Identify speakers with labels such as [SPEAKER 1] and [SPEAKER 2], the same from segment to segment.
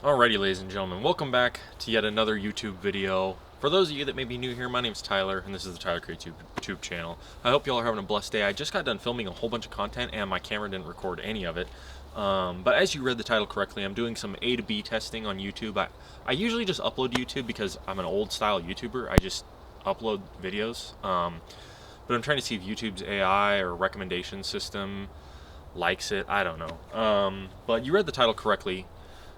[SPEAKER 1] Alrighty, ladies and gentlemen, welcome back to yet another YouTube video. For those of you that may be new here, my name's Tyler, and this is the Tyler Creates YouTube channel. I hope y'all are having a blessed day. I just got done filming a whole bunch of content, and my camera didn't record any of it. But as you read the title correctly, I'm doing some A to B testing on YouTube. I usually just upload to YouTube because I'm an old-style YouTuber. I just upload videos. But I'm trying to see if YouTube's AI or recommendation system likes it. I don't know. But you read the title correctly.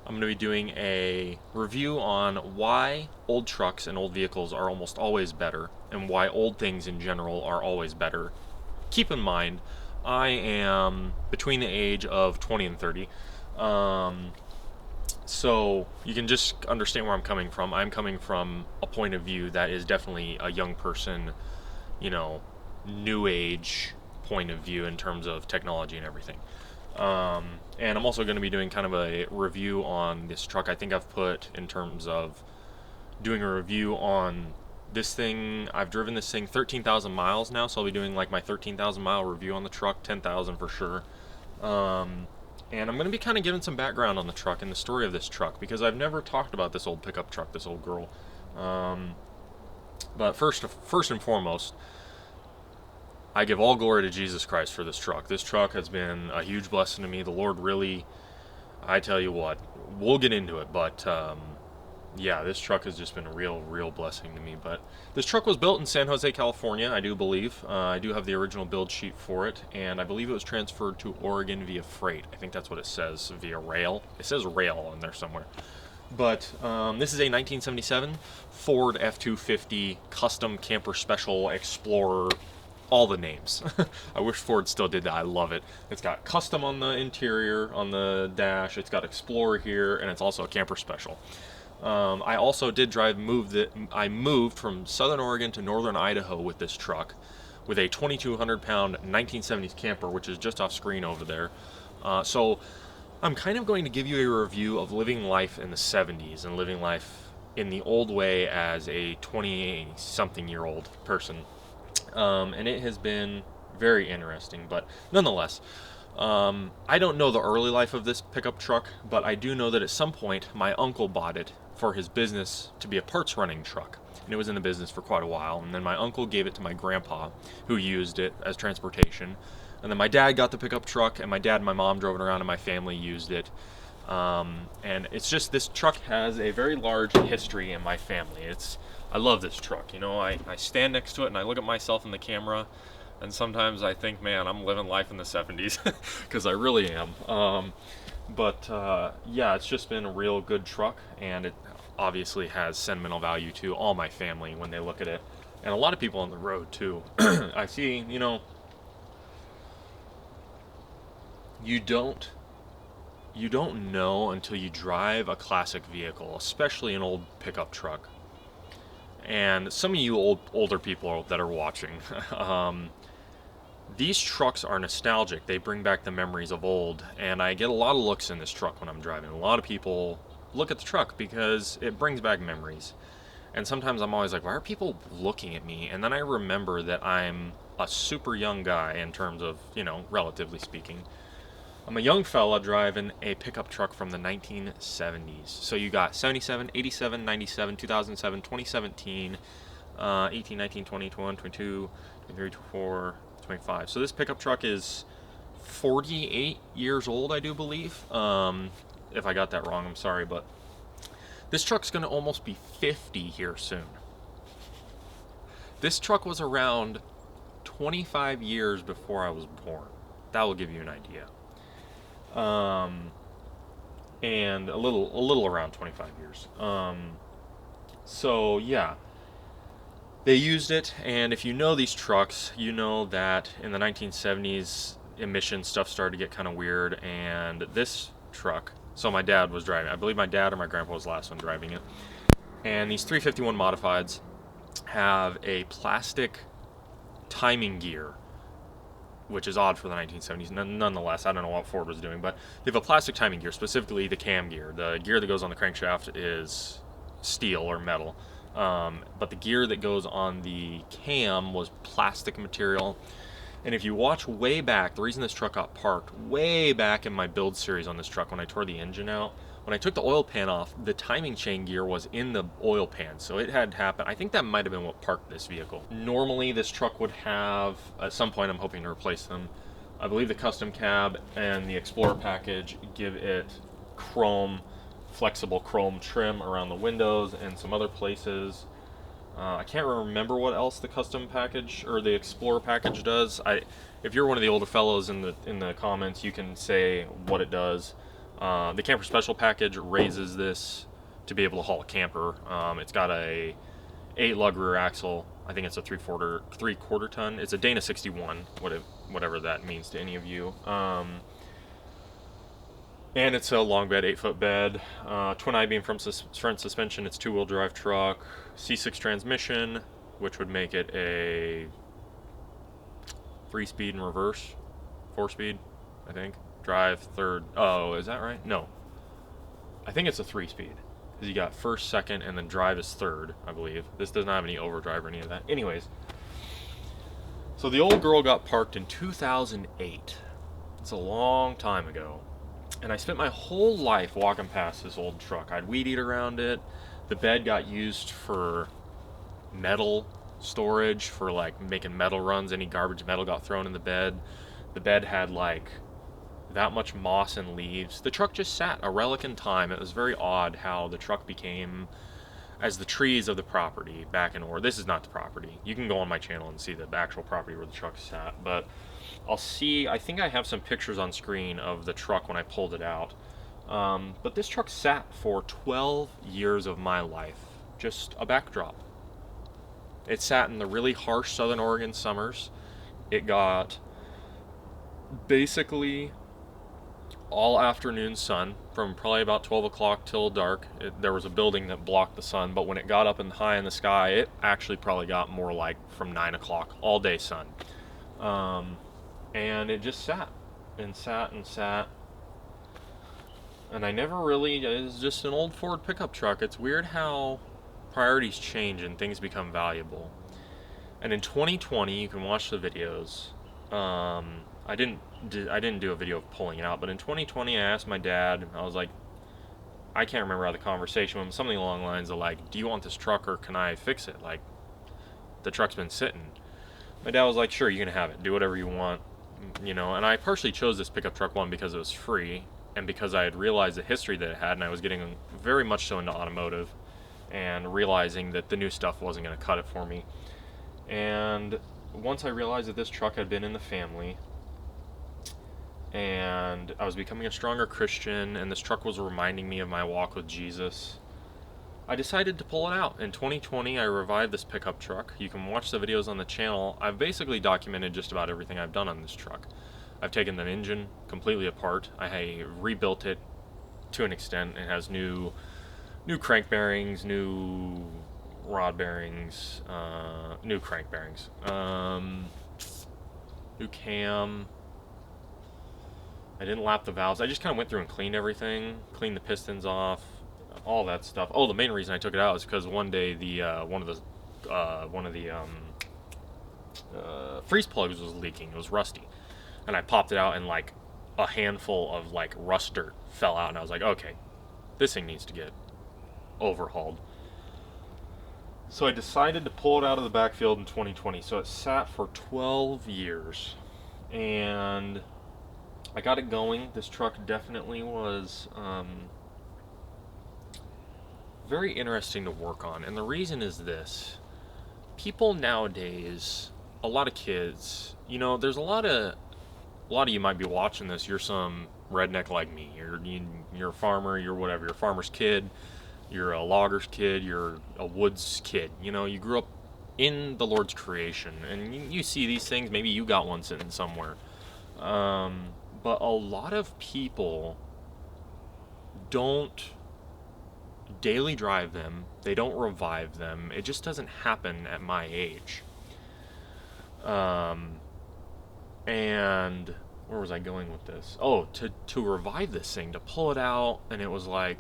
[SPEAKER 1] I'm going to be doing a review on why old trucks and old vehicles are almost always better, and why old things in general are always better. Keep in mind, I am between the age of 20 and 30, so you can just understand where I'm coming from. I'm coming from a point of view that is definitely a young person, new age point of view in terms of technology and everything. And I'm also going to be doing kind of a review on this truck. I think I've put in terms of doing a review on this thing. I've driven this thing 13,000 miles now, so I'll be doing like my 13,000 mile review on the truck, 10,000 for sure. And I'm going to be kind of giving some background on the truck and the story of this truck, because I've never talked about this old pickup truck, this old girl. But first and foremost, I give all glory to Jesus Christ for this truck. This truck has been a huge blessing to me. The Lord really, I tell you what, we'll get into it, but yeah, this truck has just been a real blessing to me. But this truck was built in San Jose, California, I do believe. I do have the original build sheet for it, and I believe it was transferred to Oregon via freight. I think that's what it says, via rail. It says rail on there somewhere. But this is a 1977 Ford F-250 Custom Camper Special Explorer. All the names. I wish Ford still did that. I love it. It's got custom on the interior, on the dash. It's got Explorer here, and it's also a camper special. I also did I moved from Southern Oregon to Northern Idaho with this truck, with a 2,200 pound 1970s camper, which is just off screen over there. So I'm kind of going to give you a review of living life in the 70s and living life in the old way as a 20-something year old person. And it has been very interesting, but nonetheless, I don't know the early life of this pickup truck, but I do know that at some point my uncle bought it for his business to be a parts running truck, and it was in the business for quite a while. And then my uncle gave it to my grandpa, who used it as transportation, and then my dad got the pickup truck, and my dad and my mom drove it around, and my family used it. And it's just, this truck has a very large history in my family. I love this truck. I stand next to it and I look at myself in the camera, and sometimes I think, man, I'm living life in the 70s, because I really am. Yeah, it's just been a real good truck, and it obviously has sentimental value to all my family when they look at it, and a lot of people on the road too. I see, you don't know until you drive a classic vehicle, especially an old pickup truck. And some of you older people that are watching, these trucks are nostalgic. They bring back the memories of old, and I get a lot of looks in this truck when I'm driving. A lot of people look at the truck because it brings back memories. And sometimes I'm always like, why are people looking at me? And then I remember that I'm a super young guy in terms of, relatively speaking. I'm a young fella driving a pickup truck from the 1970s. So you got 77, 87, 97, 2007, 2017, 18, 19, 20, 21, 22, 23, 24, 25. So this pickup truck is 48 years old, I do believe. If I got that wrong, I'm sorry, but this truck's going to almost be 50 here soon. This truck was around 25 years before I was born. That will give you an idea. And a little around 25 years. So yeah, they used it, and if you know these trucks, you know that in the 1970s, emission stuff started to get kind of weird, and this truck, so my dad was driving, I believe my dad or my grandpa was the last one driving it, and these 351 modifieds have a plastic timing gear, which is odd for the 1970s. Nonetheless, I don't know what Ford was doing, but they have a plastic timing gear, specifically the cam gear. The gear that goes on the crankshaft is steel or metal, but the gear that goes on the cam was plastic material. And if you watch way back, the reason this truck got parked way back in my build series on this truck when I tore the engine out When I took the oil pan off, the timing chain gear was in the oil pan, so it had happened. I think that might have been what parked this vehicle. Normally, this truck would have, at some point I'm hoping to replace them, I believe the custom cab and the Explorer package give it flexible chrome trim around the windows and some other places. I can't remember what else the custom package or the Explorer package does. If you're one of the older fellows in the comments, you can say what it does. The Camper Special package raises this to be able to haul a camper. It's got a 8 lug rear axle. I think it's a three-quarter ton. It's a Dana 61, whatever that means to any of you. And it's a long bed, 8-foot bed, twin I-beam front suspension. It's 2-wheel drive truck, C6 transmission, which would make it a 3-speed in reverse, 4-speed, I think. Drive, third. Oh, is that right? No. I think it's a 3-speed. Because you got first, second, and then drive is third, I believe. This does not have any overdrive or any of that. Anyways. So the old girl got parked in 2008. It's a long time ago. And I spent my whole life walking past this old truck. I'd weed eat around it. The bed got used for metal storage, for like making metal runs. Any garbage metal got thrown in the bed. The bed had like that much moss and leaves. The truck just sat, a relic in time. It was very odd how the truck became as the trees of the property back in This is not the property. You can go on my channel and see the actual property where the truck sat, but I think I have some pictures on screen of the truck when I pulled it out. But this truck sat for 12 years of my life. Just a backdrop. It sat in the really harsh Southern Oregon summers. It got basically all afternoon sun from probably about 12 o'clock till dark. There was a building that blocked the sun, but when it got up and high in the sky, it actually probably got more like from 9 o'clock, all day sun. And it just sat and sat and sat. And it was just an old Ford pickup truck. It's weird how priorities change and things become valuable. And in 2020, you can watch the videos. I didn't do a video of pulling it out, but in 2020, I asked my dad, I was like, I can't remember how the conversation went, something along the lines of like, do you want this truck or can I fix it? Like, the truck's been sitting. My dad was like, sure, you can have it. Do whatever you want. And I partially chose this pickup truck, one, because it was free, and because I had realized the history that it had, and I was getting very much so into automotive, and realizing that the new stuff wasn't going to cut it for me. And once I realized that this truck had been in the family, and I was becoming a stronger Christian, and this truck was reminding me of my walk with Jesus, I decided to pull it out. In 2020, I revived this pickup truck. You can watch the videos on the channel. I've basically documented just about everything I've done on this truck. I've taken the engine completely apart. I rebuilt it to an extent. It has new crank bearings, new rod bearings, new crank bearings, new cam. I didn't lap the valves. I just kind of went through and cleaned everything, cleaned the pistons off, all that stuff. Oh, the main reason I took it out is because one day one of the freeze plugs was leaking. It was rusty, and I popped it out, and like a handful of like rust dirt fell out, and I was like, okay, this thing needs to get overhauled. So I decided to pull it out of the backfield in 2020. So it sat for 12 years, and I got it going. This truck definitely was very interesting to work on, and the reason is this: people nowadays, a lot of kids, there's a lot of you might be watching this. You're some redneck like me. You're a farmer. You're whatever. You're a farmer's kid. You're a logger's kid. You're a woods kid. You grew up in the Lord's creation, and you see these things. Maybe you got one sitting somewhere. But a lot of people don't daily drive them. They don't revive them. It just doesn't happen at my age. And where was I going with this? Oh, to revive this thing, to pull it out, and it was like,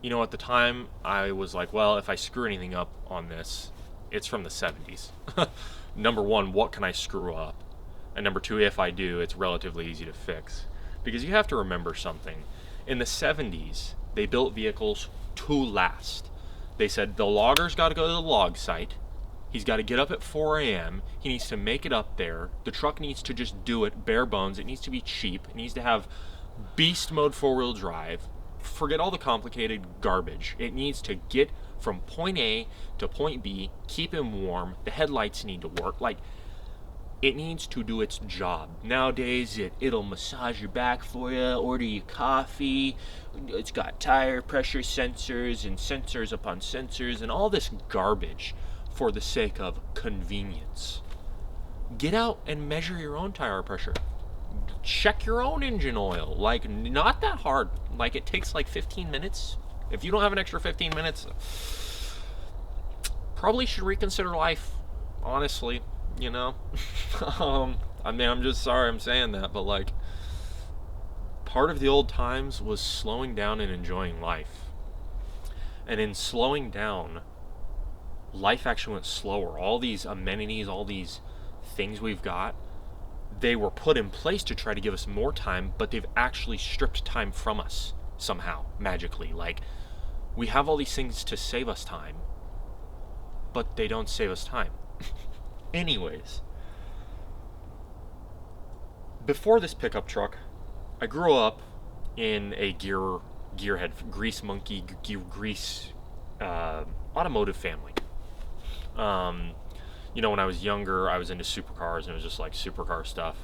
[SPEAKER 1] at the time, I was like, well, if I screw anything up on this, it's from the 70s. Number one, what can I screw up? And number two, if I do, it's relatively easy to fix. Because you have to remember something. In the 70s, They built vehicles to last. They said the logger's got to go to the log site. He's got to get up at 4 a.m. He needs to make it up there. The truck needs to just do it bare bones. It needs to be cheap. It needs to have beast mode 4-wheel drive. Forget all the complicated garbage. It needs to get from point A to point B, keep him warm. The headlights need to work. Like, it needs to do its job. Nowadays, it'll massage your back for you, order you coffee. It's got tire pressure sensors and sensors upon sensors and all this garbage for the sake of convenience. Get out and measure your own tire pressure. Check your own engine oil. Like, not that hard. Like, it takes like 15 minutes. If you don't have an extra 15 minutes, probably should reconsider life, honestly, you know? I mean, I'm just sorry I'm saying that, but like, part of the old times was slowing down and enjoying life. And in slowing down, life actually went slower. All these amenities, all these things we've got, they were put in place to try to give us more time, but they've actually stripped time from us somehow, magically. Like, we have all these things to save us time, but they don't save us time. Anyways, before this pickup truck, I grew up in a gearhead, grease monkey, grease automotive family. You know, when I was younger, I was into supercars, and it was just like supercar stuff.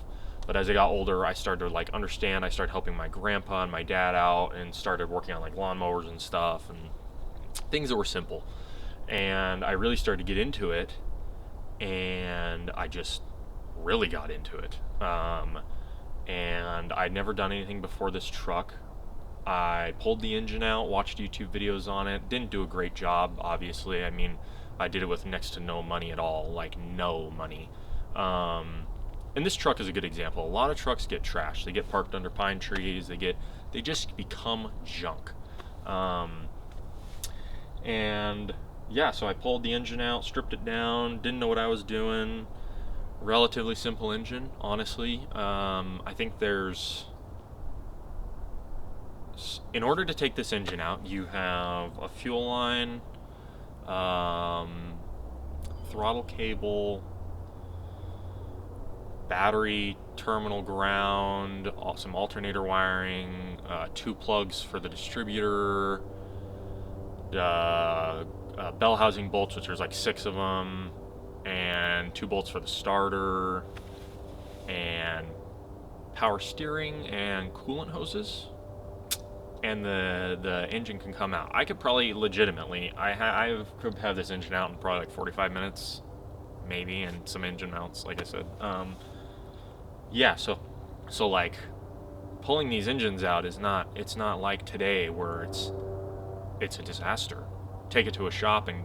[SPEAKER 1] But as I got older, I started to like understand. I started helping my grandpa and my dad out, and started working on like lawnmowers and stuff, and things that were simple. And I really started to get into it, and I just really got into it. And I'd never done anything before this truck. I pulled the engine out, watched YouTube videos on it. Didn't do a great job, obviously. I mean, I did it with next to no money at all, like no money. And this truck is a good example. A lot of trucks get trashed. They get parked under pine trees. They just become junk. And yeah, so I pulled the engine out, stripped it down, didn't know what I was doing. Relatively simple engine, honestly. I think in order to take this engine out, you have a fuel line, throttle cable, battery, terminal ground, some alternator wiring, 2 plugs for the distributor, bell housing bolts, which there's like 6 of them, and 2 bolts for the starter, and power steering and coolant hoses. And the engine can come out. I could probably legitimately, I could have this engine out in probably like 45 minutes, maybe, and some engine mounts, like I said. Yeah, so like, pulling these engines out it's not like today where it's a disaster. Take it to a shop and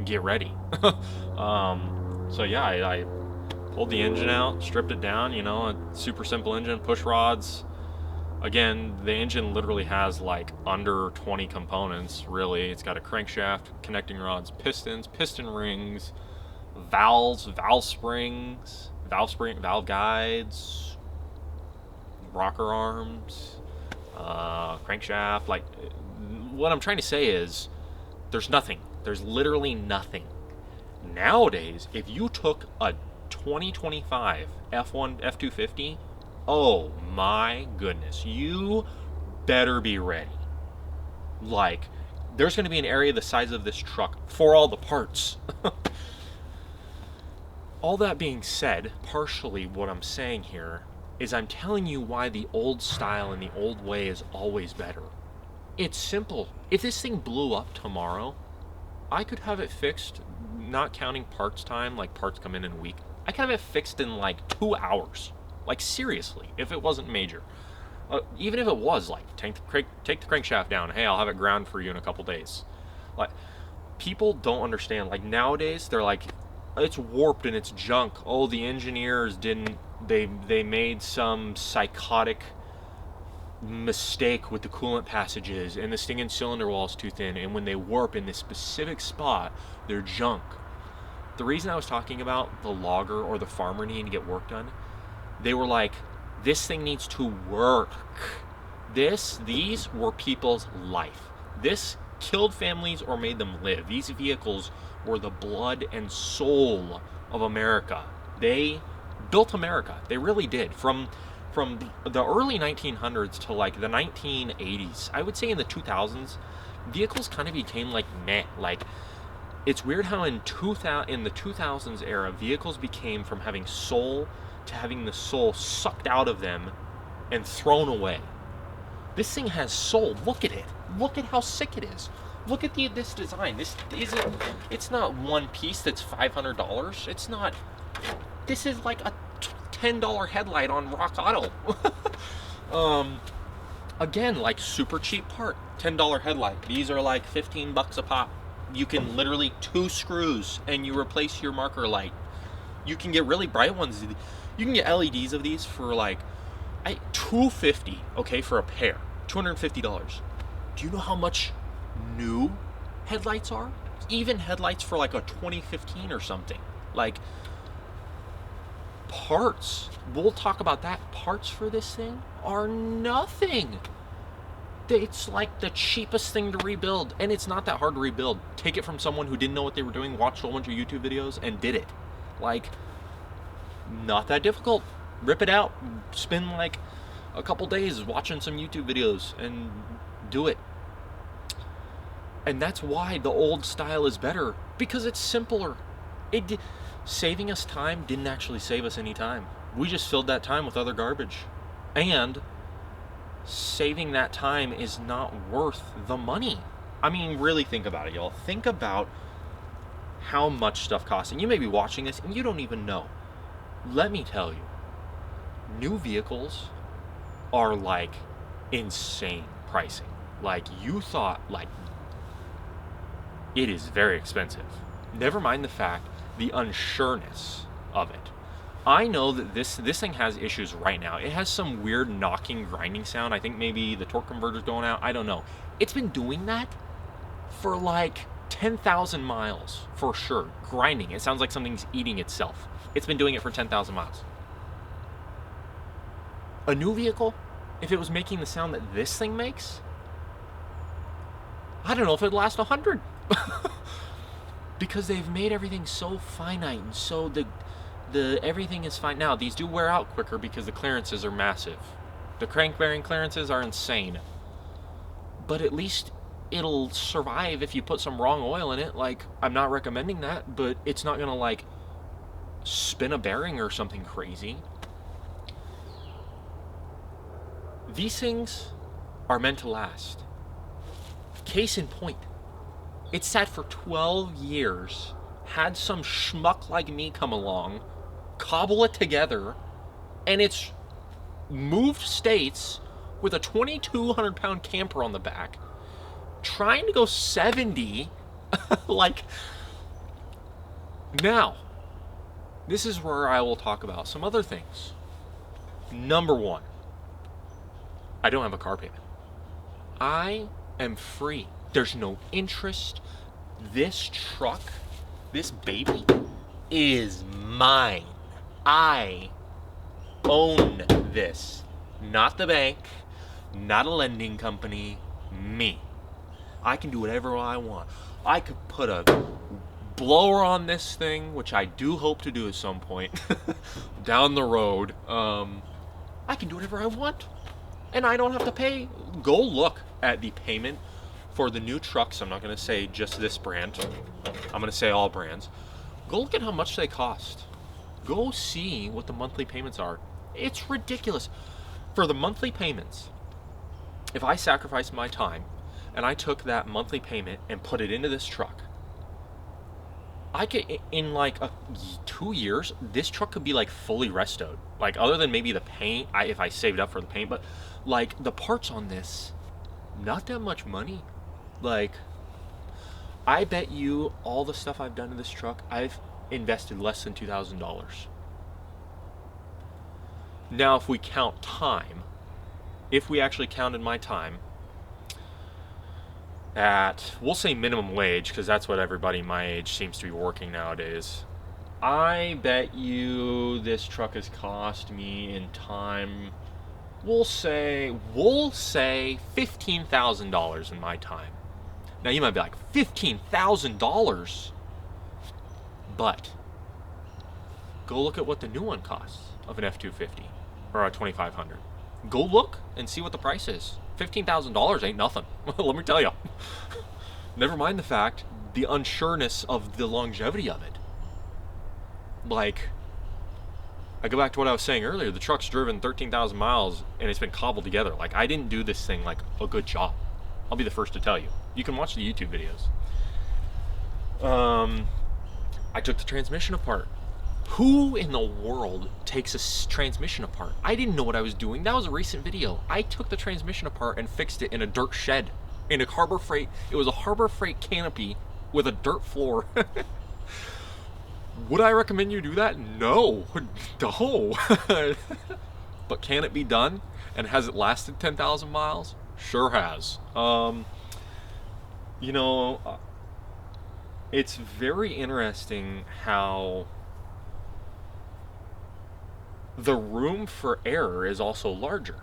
[SPEAKER 1] get ready. So yeah, I pulled the engine out, stripped it down, you know, a super simple engine, push rods. Again, the engine literally has like under 20 components, really. It's got a crankshaft, connecting rods, pistons, piston rings, valves, valve springs, valve guides, rocker arms, crankshaft. Like, what I'm trying to say is, there's nothing. There's literally nothing. Nowadays, if you took a 2025 F250, oh my goodness, you better be ready. Like, there's going to be an area the size of this truck for all the parts. All that being said, partially what I'm saying here is I'm telling you why the old style and the old way is always better. It's simple. If this thing blew up tomorrow, I could have it fixed, not counting parts time, like parts come in a week. I could have it fixed in like 2 hours. Like, seriously, if it wasn't major. Even if it was, like, take the crankshaft down. Hey, I'll have it ground for you in a couple days. Like, people don't understand. Like, nowadays, they're like, it's warped and it's junk. Oh, the engineers they made some psychotic mistake with the coolant passages, and the stinging cylinder wall is too thin, and when they warp in this specific spot, they're junk. The reason I was talking about the logger or the farmer needing to get work done, they were like, this thing needs to work. These were people's life. This killed families or made them live. These vehicles were the blood and soul of America. They built America. They really did. From the early 1900s to like the 1980s, I would say in the 2000s, vehicles kind of became like meh. Like, it's weird how in the 2000s era, vehicles became from having soul to having the soul sucked out of them and thrown away. This thing has soul. Look at it. Look at how sick it is. Look at this design. This isn't. It's not one piece that's $500. It's not. This is like a $10 headlight on Rock Auto. Again, like super cheap part. $10 headlight. These are like $15 a pop. You can literally 2 screws and you replace your marker light. You can get really bright ones. You can get LEDs of these for like $250, okay, for a pair. $250. Do you know how much new headlights are? Even headlights for like a 2015 or something. Like, parts, we'll talk about that. Parts for this thing are nothing. It's like the cheapest thing to rebuild, and it's not that hard to rebuild. Take it from someone who didn't know what they were doing, watched a whole bunch of YouTube videos, and did it. Like, not that difficult. Rip it out, spend like a couple days watching some YouTube videos, and do it. And that's why the old style is better, because it's simpler. Saving us time didn't actually save us any time. We just filled that time with other garbage. And saving that time is not worth the money. I mean, really think about it, y'all. Think about how much stuff costs. And you may be watching this and you don't even know. Let me tell you, new vehicles are like insane pricing. Like, you thought, like, it is very expensive. Never mind the fact, the unsureness of it. I know that this thing has issues right now. It has some weird knocking, grinding sound. I think maybe the torque converter's going out. I don't know. It's been doing that for like 10,000 miles for sure. Grinding. It sounds like something's eating itself. It's been doing it for 10,000 miles. A new vehicle, if it was making the sound that this thing makes, I don't know if it'd last 100. Because they've made everything so finite, and so the everything is fine. Now, these do wear out quicker because the clearances are massive. The crank bearing clearances are insane. But at least it'll survive if you put some wrong oil in it. Like, I'm not recommending that, but it's not gonna like spin a bearing or something crazy. These things are meant to last. Case in point, it sat for 12 years, had some schmuck like me come along, cobble it together, and it's moved states with a 2,200 pound camper on the back, trying to go 70. Like, now, this is where I will talk about some other things. Number one, I don't have a car payment. I am free. There's no interest. This truck, this baby, is mine. I own this. Not the bank, not a lending company, me. I can do whatever I want. I could put a blower on this thing, which I do hope to do at some point down the road. I can do whatever I want, and I don't have to pay. Go look at the payment for the new trucks. I'm not going to say just this brand. I'm going to say all brands. Go look at how much they cost. Go see what the monthly payments are. It's ridiculous. For the monthly payments, if I sacrificed my time and I took that monthly payment and put it into this truck, I could, in like 2 years, this truck could be like fully restoed. Like, other than maybe the paint, if I saved up for the paint, but like the parts on this, not that much money. Like, I bet you all the stuff I've done to this truck, I've invested less than $2,000. Now, if we count time, if we actually counted my time at, we'll say minimum wage, because that's what everybody my age seems to be working nowadays, I bet you this truck has cost me in time we'll say $15,000 in my time. Now you might be like, $15,000? But go look at what the new one costs of an F-250 or a 2500. Go look and see what the price is. $15,000 ain't nothing. Let me tell you. Never mind the fact, the unsureness of the longevity of it. Like, I go back to what I was saying earlier. The truck's driven 13,000 miles and it's been cobbled together. Like, I didn't do this thing like a good job. I'll be the first to tell you. You can watch the YouTube videos. I took the transmission apart. Who in the world takes a transmission apart? I didn't know what I was doing. That was a recent video. I took the transmission apart and fixed it in a dirt shed. In a Harbor Freight. It was a Harbor Freight canopy with a dirt floor. Would I recommend you do that? No. No. But can it be done? And has it lasted 10,000 miles? Sure has. You know, it's very interesting how the room for error is also larger.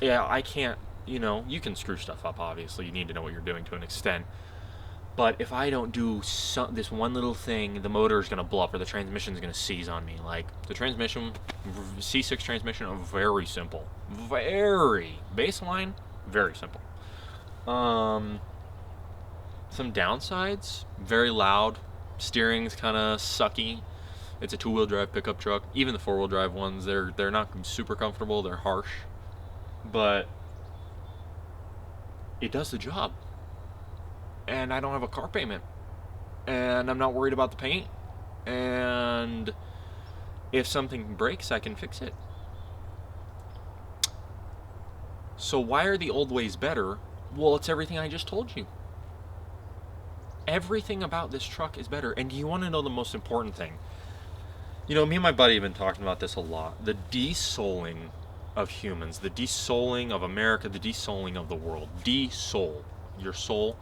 [SPEAKER 1] Yeah, I can't, you know, you can screw stuff up, obviously. You need to know what you're doing to an extent. But if I don't do this one little thing, the motor is going to blow up or the transmission is going to seize on me. Like, the transmission, C6 transmission, very simple. Very baseline, very simple. Some downsides, very loud. Steering's kind of sucky. It's a two-wheel drive pickup truck. Even the four-wheel drive ones, they're not super comfortable. They're harsh. But it does the job. And I don't have a car payment. And I'm not worried about the paint. And if something breaks, I can fix it. So why are the old ways better? Well, it's everything I just told you. Everything about this truck is better. And do you want to know the most important thing? You know, me and my buddy have been talking about this a lot. The de-souling of humans, the de-souling of America, the de-souling of the world. De-soul. Your soul.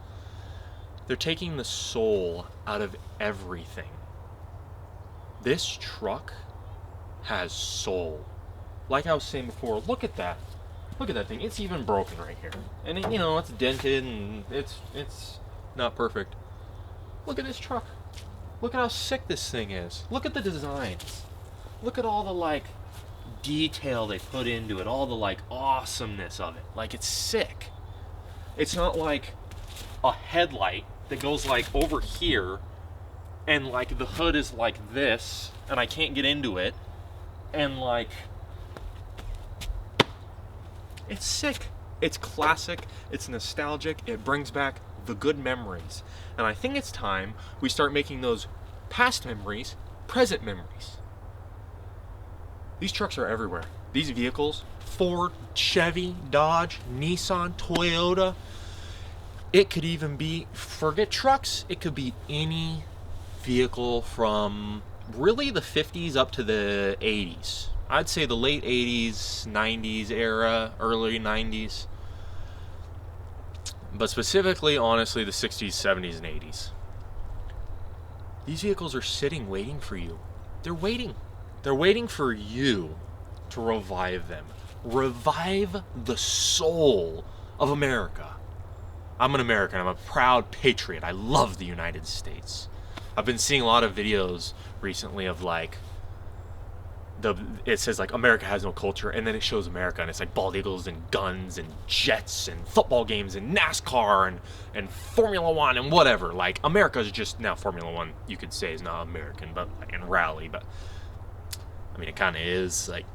[SPEAKER 1] They're taking the soul out of everything. This truck has soul. Like I was saying before, look at that. Look at that thing. It's even broken right here. And it, you know, it's dented and it's not perfect. Look at this truck. Look at how sick this thing is. Look at the designs. Look at all the, like, detail they put into it. All the, like, awesomeness of it. Like, it's sick. It's not like a headlight that goes, like, over here and, like, the hood is like this and I can't get into it. And, like, it's sick. It's classic. It's nostalgic. It brings back the good memories. And I think it's time we start making those past memories present memories. These trucks are everywhere. These vehicles, Ford, Chevy, Dodge, Nissan, Toyota. It could even be, forget trucks, it could be any vehicle from really the 50s up to the 80s. I'd say the late 80s, 90s era, early 90s. But specifically, honestly, the 60s, 70s, and 80s. These vehicles are sitting, waiting for you. They're waiting. They're waiting for you to revive them. Revive the soul of America. I'm an American. I'm a proud patriot. I love the United States. I've been seeing a lot of videos recently of, like, it says, like, America has no culture, and then it shows America, and it's like bald eagles and guns and jets and football games and NASCAR and Formula One and whatever. Like, America's just, now Formula One, you could say, is not American, but, and rally, but, I mean, it kind of is. Like,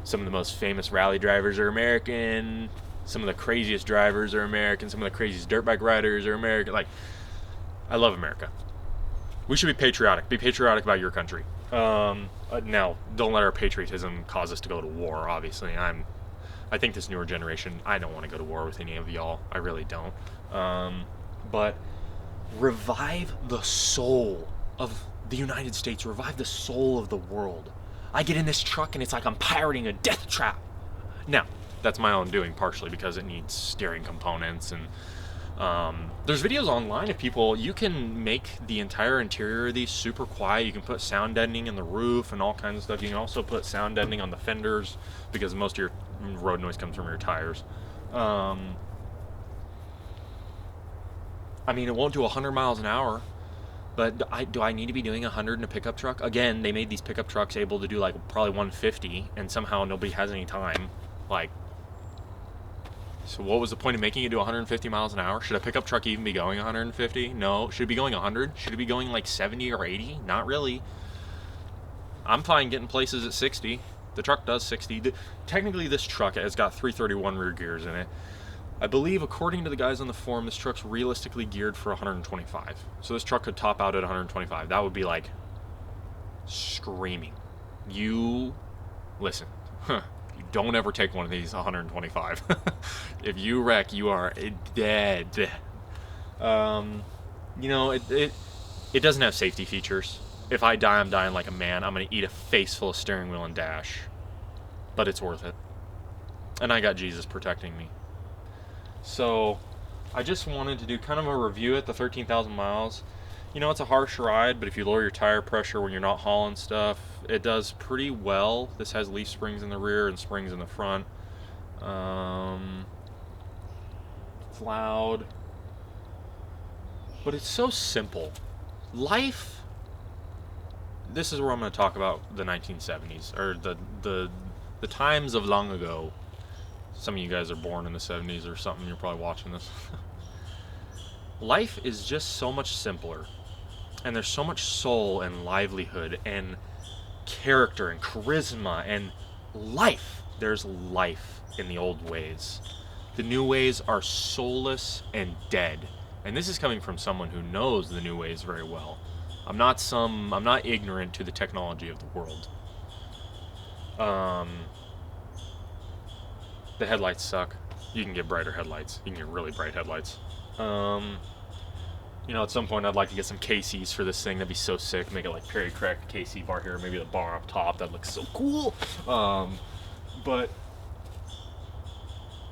[SPEAKER 1] some of the most famous rally drivers are American, some of the craziest drivers are American, some of the craziest dirt bike riders are American. Like, I love America. We should be patriotic. Be patriotic about your country. Now, don't let our patriotism cause us to go to war, obviously. I think this newer generation, I don't want to go to war with any of y'all. I really don't. But revive the soul of the United States. Revive the soul of the world. I get in this truck and it's like I'm pirating a death trap. Now, that's my own doing, partially because it needs steering components and There's videos online of people, you can make the entire interior of these super quiet. You can put sound deadening in the roof and all kinds of stuff. You can also put sound deadening on the fenders because most of your road noise comes from your tires. I mean, it won't do 100 miles an hour, but do I need to be doing 100 in a pickup truck? Again, they made these pickup trucks able to do like probably 150, and somehow nobody has any time. Like, so what was the point of making it do 150 miles an hour? Should a pickup truck even be going 150? No. Should it be going 100? Should it be going like 70 or 80? Not really. I'm fine getting places at 60. The truck does 60. Technically, this truck has got 331 rear gears in it. I believe, according to the guys on the forum, this truck's realistically geared for 125. So this truck could top out at 125. That would be like screaming. You listen. You don't ever take one of these 125. If you wreck, you are dead. It doesn't have safety features. If I die, I'm dying like a man. I'm going to eat a face full of steering wheel and dash. But it's worth it. And I got Jesus protecting me. So, I just wanted to do kind of a review at the 13,000 miles. It's a harsh ride, but if you lower your tire pressure when you're not hauling stuff, it does pretty well. This has leaf springs in the rear and springs in the front. It's loud. But it's so simple. Life, this is where I'm going to talk about the 1970s, or the times of long ago. Some of you guys are born in the 70s or something, you're probably watching this. Life is just so much simpler. And there's so much soul and livelihood and character and charisma and life. There's life in the old ways. The new ways are soulless and dead. And this is coming from someone who knows the new ways very well. I'm not ignorant to the technology of the world. The headlights suck. You can get brighter headlights. You can get really bright headlights. At some point I'd like to get some KCs for this thing. That'd be so sick. Make it like Perry Crack KC bar here. Maybe the bar up top. That looks so cool. But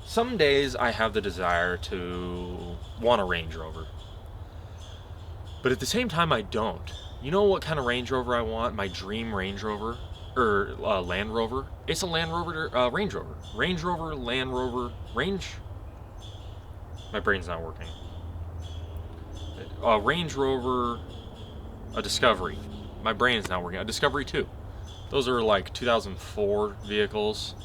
[SPEAKER 1] some days I have the desire to want a Range Rover. But at the same time I don't. You know what kind of Range Rover I want? My dream Range Rover? Or Land Rover. It's a Land Rover, Range Rover. Range Rover, Land Rover, Range. My brain's not working. A Range Rover, a Discovery. My brain's not working. A Discovery 2. Those are like 2004 vehicles.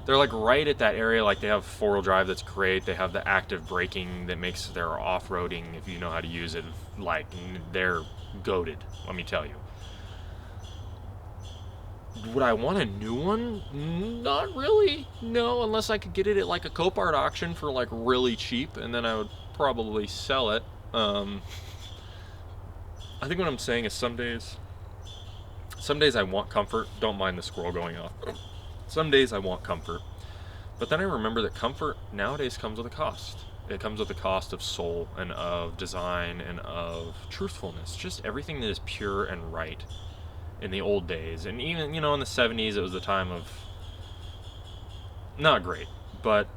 [SPEAKER 1] They're like right at that area. Like they have four-wheel drive that's great. They have the active braking that makes their off-roading, if you know how to use it, like they're goated, let me tell you. Would I want a new one? Not really. No, unless I could get it at like a Copart auction for like really cheap, and then I would probably sell it. I think what I'm saying is some days I want comfort. Don't mind the squirrel going off. Some days I want comfort. But then I remember that comfort nowadays comes with a cost. It comes with a cost of soul and of design and of truthfulness. Just everything that is pure and right. In the old days, and even in the 70s, it was a time of not great, but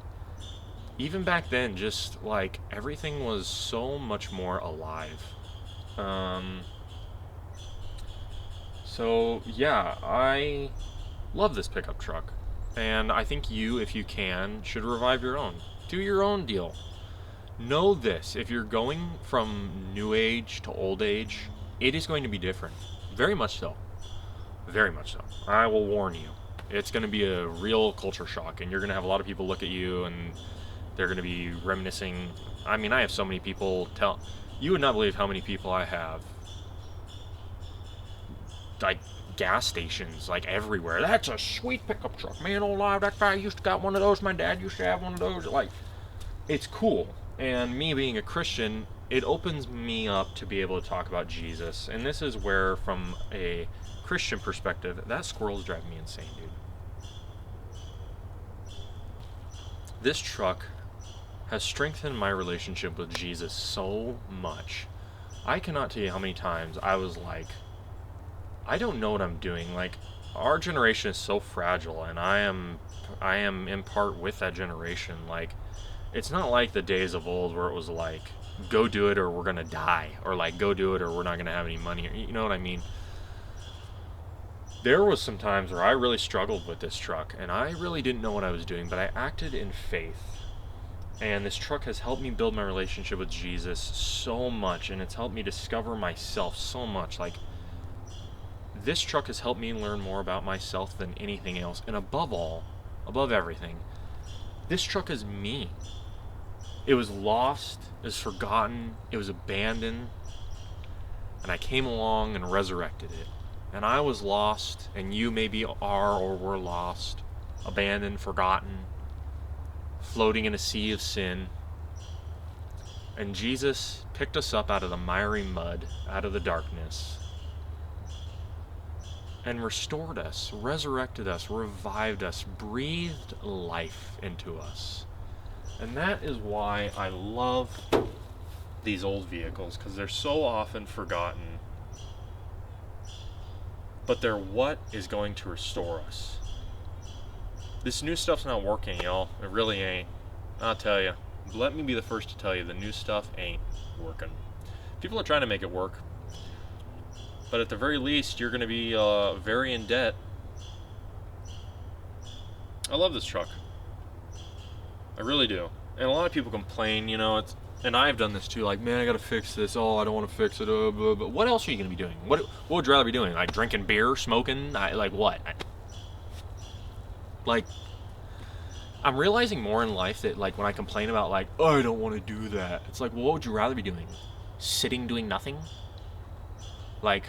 [SPEAKER 1] even back then, just like everything was so much more alive. So yeah, I love this pickup truck, and I think you, if you can, should revive your own. Do your own deal. Know this: if you're going from new age to old age, it is going to be different. Very much so. Very much so. I will warn you. It's going to be a real culture shock, and you're going to have a lot of people look at you, and they're going to be reminiscing. I mean, I have so many people tell... You would not believe how many people I have. Like, gas stations, like, everywhere. That's a sweet pickup truck. Man, alive, that guy used to got one of those. My dad used to have one of those. Like, it's cool. And me being a Christian, it opens me up to be able to talk about Jesus. And this is where, from a Christian perspective, that squirrel's driving me insane, dude. This truck has strengthened my relationship with Jesus so much. I cannot tell you how many times I was like, I don't know what I'm doing. Like, our generation is so fragile, and I am in part with that generation. Like, It's not like the days of old where it was like, go do it or we're going to die, or like, go do it or we're not going to have any money. You know what I mean? There was some times where I really struggled with this truck, and I really didn't know what I was doing, but I acted in faith. And this truck has helped me build my relationship with Jesus so much, and it's helped me discover myself so much. Like, this truck has helped me learn more about myself than anything else. And above all, above everything, this truck is me. It was lost, it was forgotten, it was abandoned, and I came along and resurrected it. And I was lost, and you maybe are or were lost, abandoned, forgotten, floating in a sea of sin. And Jesus picked us up out of the miry mud, out of the darkness, and restored us, resurrected us, revived us, breathed life into us. And that is why I love these old vehicles, because they're so often forgotten, but they're what is going to restore us. This new stuff's not working, y'all. It really ain't. I'll tell you. Let me be the first to tell you, the new stuff ain't working. People are trying to make it work, but at the very least, you're going to be very in debt. I love this truck. I really do. And a lot of people complain, and I've done this too, like, man, I gotta fix this, oh, I don't want to fix it, blah, blah. What else are you gonna be doing? What would you rather be doing? Like, drinking beer, smoking, like what? I'm realizing more in life that, like, when I complain about, like, oh, I don't want to do that, it's like, well, what would you rather be doing? Sitting doing nothing? Like,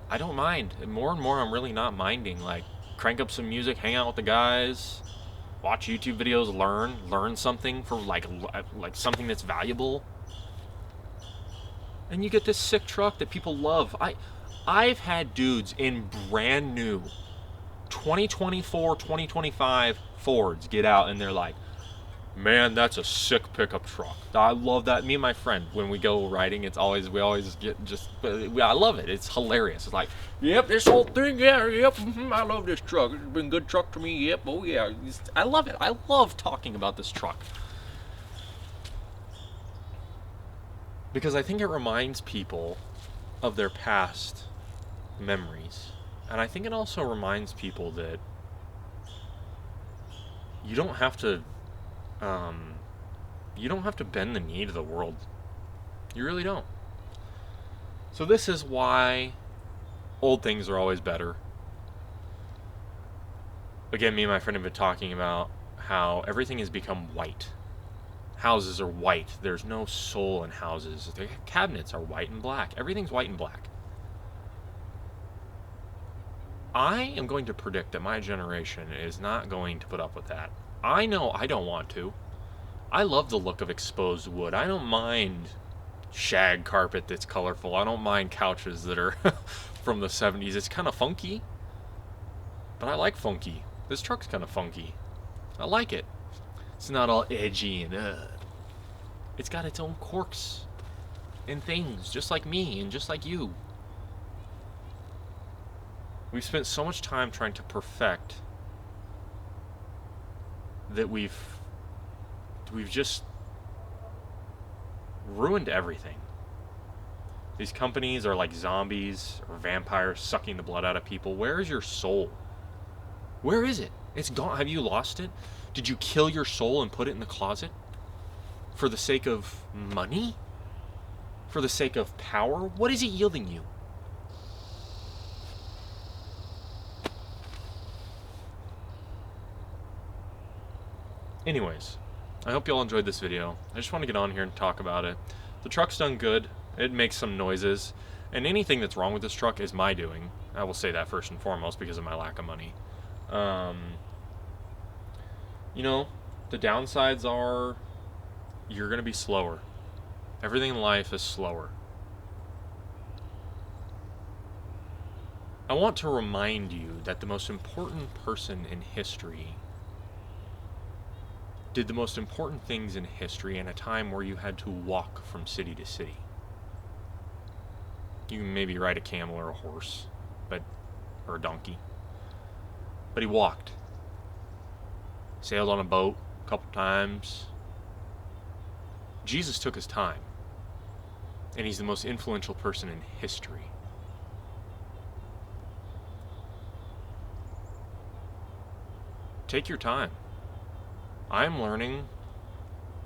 [SPEAKER 1] I don't mind. And more I'm really not minding. Like, crank up some music, hang out with the guys, watch YouTube videos, learn something for like something that's valuable. And you get this sick truck that people love. I've had dudes in brand new 2024, 2025 Fords get out and they're like, man, that's a sick pickup truck. I love that. Me and my friend, when we go riding, we always get I love it. It's hilarious. It's like, yep, this whole thing, yeah, yep, I love this truck. It's been a good truck to me, yep, oh yeah. I love it. I love talking about this truck. Because I think it reminds people of their past memories. And I think it also reminds people that you don't have to bend the knee to the world. You really don't. So this is why old things are always better. Again, me and my friend have been talking about how everything has become white. Houses are white. There's no soul in houses. The cabinets are white and black. Everything's white and black. I am going to predict that my generation is not going to put up with that. I know I don't want to. I love the look of exposed wood. I don't mind shag carpet that's colorful. I don't mind couches that are from the 70s. It's kind of funky, but I like funky. This truck's kind of funky. I like it. It's not all edgy and It's got its own quirks and things, just like me and just like you. We've spent so much time trying to perfect that we've just ruined everything. These companies are like zombies or vampires sucking the blood out of people. Where is your soul? Where is it? It's gone. Have you lost it? Did you kill your soul and put it in the closet? For the sake of money? For the sake of power? What is it yielding you? Anyways, I hope you all enjoyed this video. I just want to get on here and talk about it. The truck's done good. It makes some noises. And anything that's wrong with this truck is my doing. I will say that first and foremost because of my lack of money. The downsides are you're going to be slower. Everything in life is slower. I want to remind you that the most important person in history did the most important things in history in a time where you had to walk from city to city. You can maybe ride a camel or a horse, or a donkey. But he walked. sailed on a boat a couple times. Jesus took his time, and he's the most influential person in history. Take your time. I'm learning,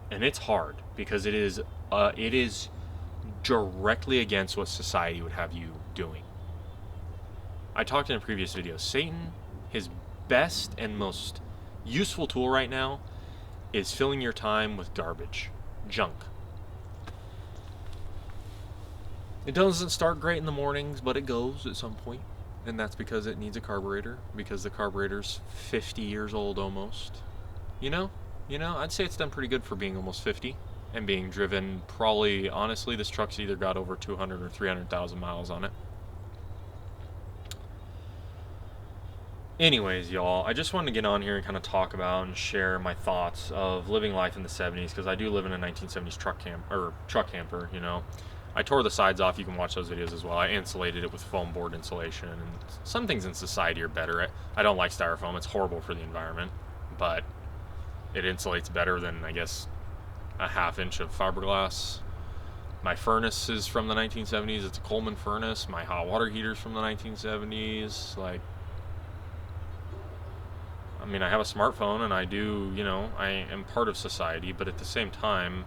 [SPEAKER 1] and it's hard because it is directly against what society would have you doing. I talked in a previous video. Satan, his best and most useful tool right now is filling your time with garbage, junk. It doesn't start great in the mornings, but it goes at some point. And that's because it needs a carburetor, because the carburetor's 50 years old almost. You know, I'd say it's done pretty good for being almost 50 and being driven probably, honestly, this truck's either got over 200 or 300,000 miles on it. Anyways, y'all, I just wanted to get on here and kind of talk about and share my thoughts of living life in the 70s, because I do live in a 1970s truck camper, you know. I tore the sides off. You can watch those videos as well. I insulated it with foam board insulation, and some things in society are better. I don't like styrofoam. It's horrible for the environment, but it insulates better than, I guess, a half inch of fiberglass. My furnace is from the 1970s. It's a Coleman furnace. My hot water heater's from the 1970s. Like, I mean, I have a smartphone, and I do, you know, I am part of society, but at the same time,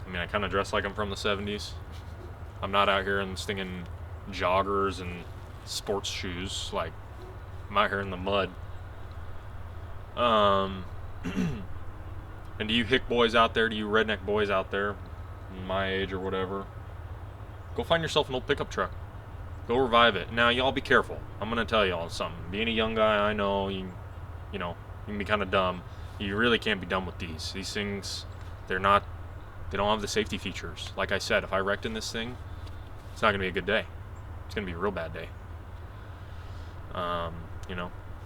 [SPEAKER 1] I mean, I kind of dress like I'm from the 70s. I'm not out here in stinging joggers and sports shoes. Like, I'm out here in the mud. And do you hick boys out there, do you redneck boys out there, my age or whatever, go find yourself an old pickup truck. Go revive it. Now, y'all be careful. I'm going to tell y'all something. Being a young guy, I know, you can be kind of dumb. You really can't be dumb with these. These things, they don't have the safety features. Like I said, if I wrecked in this thing, it's not going to be a good day. It's going to be a real bad day.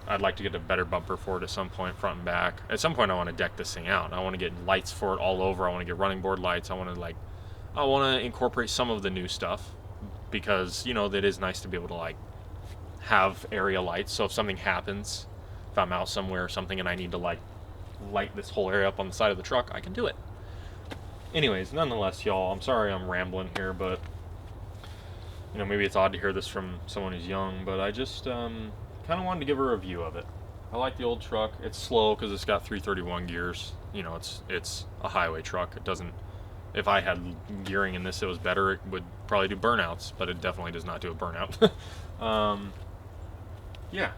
[SPEAKER 1] I'd like to get a better bumper for it at some point, front and back. At some point, I want to deck this thing out. I want to get lights for it all over. I want to get running board lights. I want to incorporate some of the new stuff, because, you know, that is nice to be able to, like, have area lights. So if something happens, if I'm out somewhere or something and I need to, like, light this whole area up on the side of the truck, I can do it. Anyways, nonetheless, y'all, I'm sorry I'm rambling here, but, you know, maybe it's odd to hear this from someone who's young, but I just kind of wanted to give a review of it. I like the old truck. It's slow because it's got 331 gears. You know, it's a highway truck. It doesn't, if I had gearing in this, it was better, it would probably do burnouts, but it definitely does not do a burnout. Yeah.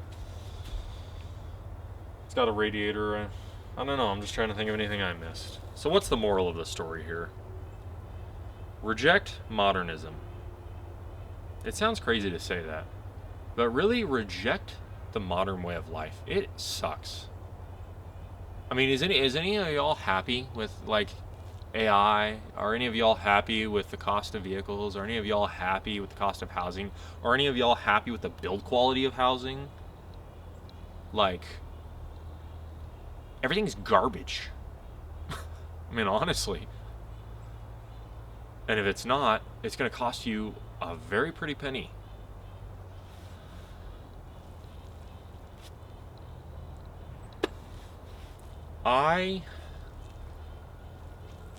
[SPEAKER 1] It's got a radiator. I don't know, I'm just trying to think of anything I missed. So what's the moral of the story here? Reject modernism. It sounds crazy to say that, but really reject the modern way of life. It sucks. I mean, is any of y'all happy with, like, AI? Are any of y'all happy with the cost of vehicles? Are any of y'all happy with the cost of housing? Are any of y'all happy with the build quality of housing? Like, everything's garbage. I mean, honestly. And if it's not, it's going to cost you a very pretty penny.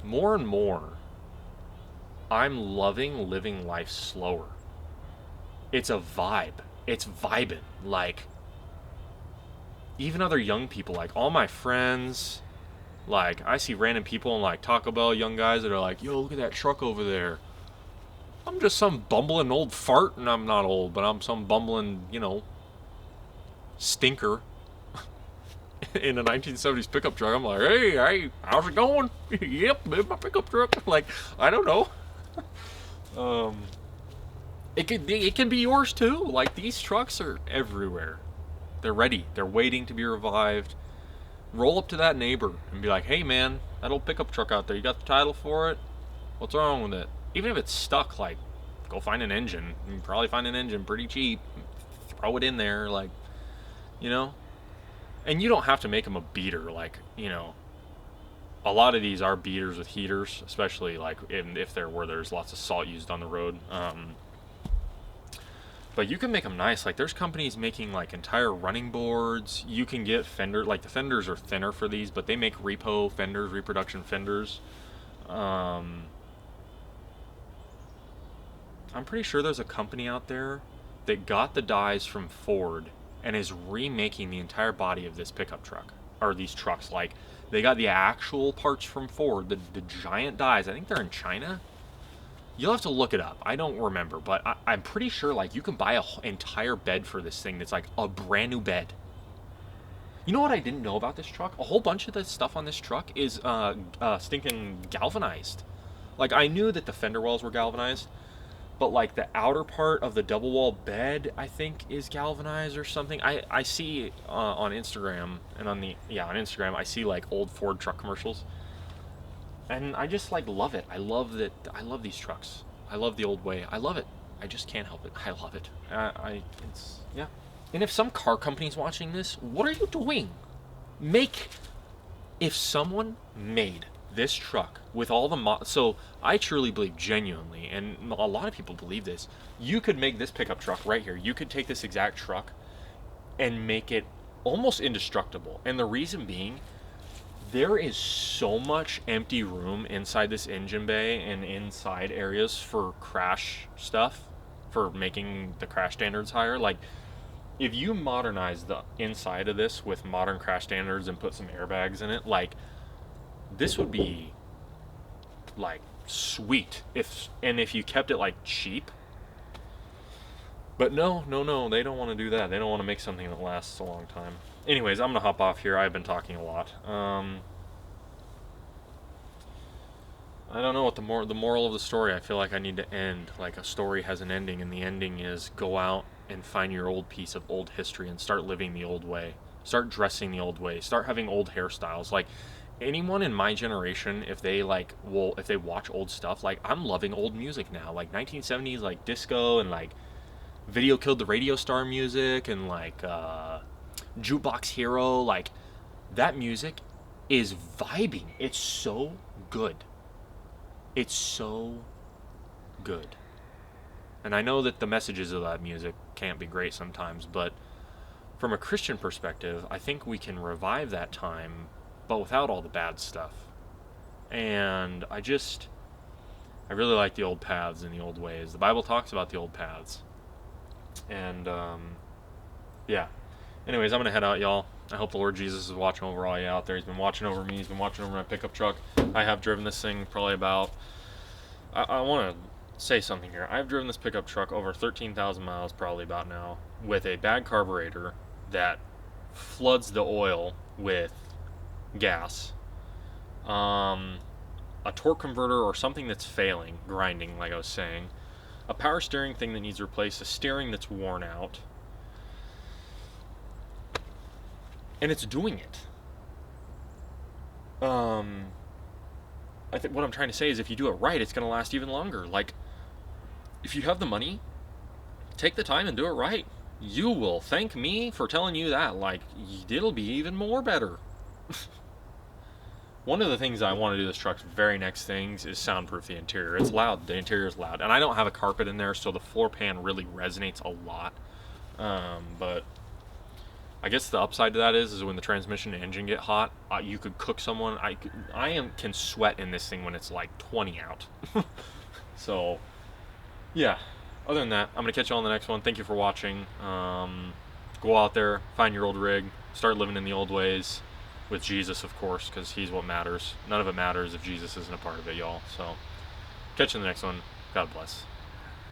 [SPEAKER 1] More and more, I'm loving living life slower. It's a vibe. It's vibing. Like, even other young people, like all my friends, like, I see random people in, like, Taco Bell, young guys that are like, yo, look at that truck over there. I'm just some bumbling old fart, and I'm not old, but I'm some bumbling, you know, stinker in a 1970s pickup truck. I'm like, hey, how's it going? Yep, it's my pickup truck. Like, I don't know. It can be yours too. Like, these trucks are everywhere. They're ready. They're waiting to be revived. Roll up to that neighbor and be like, hey man, that old pickup truck out there, you got the title for it? What's wrong with it? Even if it's stuck, like, go find an engine. You can probably find an engine pretty cheap. Throw it in there, like, you know? And you don't have to make them a beater, like, you know. A lot of these are beaters with heaters, especially, like, if they're where there's lots of salt used on the road. But you can make them nice. Like, there's companies making like entire running boards. You can get fender, like the fenders are thinner for these, but they make repo fenders, reproduction fenders. I'm pretty sure there's a company out there that got the dies from Ford and is remaking the entire body of this pickup truck, or these trucks. Like, they got the actual parts from Ford, the giant dies. I think they're in China. You'll have to look it up. I don't remember, but I'm pretty sure like you can buy an entire bed for this thing that's like a brand new bed. You know what I didn't know about this truck? A whole bunch of the stuff on this truck is stinking galvanized. Like, I knew that the fender wells were galvanized, but like the outer part of the double wall bed, I think, is galvanized or something. I see on Instagram and on Instagram I see like old Ford truck commercials, and I just like love it. I love that. I love these trucks. I love the old way. I love it. I just can't help it. I love it. It's yeah. And if some car company's watching this, what are you doing? If someone made this truck with all the so I truly believe, genuinely, and a lot of people believe this, you could make this pickup truck right here. You could take this exact truck and make it almost indestructible. And the reason being, there is so much empty room inside this engine bay and inside areas for crash stuff, for making the crash standards higher. Like, if you modernize the inside of this with modern crash standards and put some airbags in it, like, this would be like sweet if you kept it like cheap. But no, they don't want to do that. They don't want to make something that lasts a long time. Anyways, I'm gonna hop off here. I've been talking a lot. I don't know what the moral of the story. I feel like I need to end. Like, a story has an ending, and the ending is go out and find your old piece of old history and start living the old way. Start dressing the old way. Start having old hairstyles. Like, anyone in my generation, if they watch old stuff, like, I'm loving old music now. Like 1970s, like disco, and like Video Killed the Radio Star music, and like Jukebox Hero. Like, that music is vibing. It's so good. It's so good. And I know that the messages of that music can't be great sometimes, but from a Christian perspective, I think we can revive that time, but without all the bad stuff. And I really like the old paths and the old ways. The Bible talks about the old paths. And, yeah. Anyways, I'm going to head out, y'all. I hope the Lord Jesus is watching over all you out there. He's been watching over me. He's been watching over my pickup truck. I have driven this thing probably about... I want to say something here. I've driven this pickup truck over 13,000 miles probably about now, with a bad carburetor that floods the oil with gas, a torque converter or something that's failing, grinding, like I was saying, a power steering thing that needs replaced, a steering that's worn out, and it's doing it. I think what I'm trying to say is, if you do it right, it's going to last even longer. Like, if you have the money, take the time and do it right. You will thank me for telling you that. Like, it'll be even more better. One of the things I want to do this truck's very next things is soundproof the interior. It's loud. The interior is loud. And I don't have a carpet in there, so the floor pan really resonates a lot. But I guess the upside to that is when the transmission and engine get hot, you could cook someone. I can sweat in this thing when it's like 20 out. So, yeah. Other than that, I'm going to catch you on the next one. Thank you for watching. Go out there, find your old rig, start living in the old ways. With Jesus, of course, because he's what matters. None of it matters if Jesus isn't a part of it, y'all. So, catch you in the next one. God bless.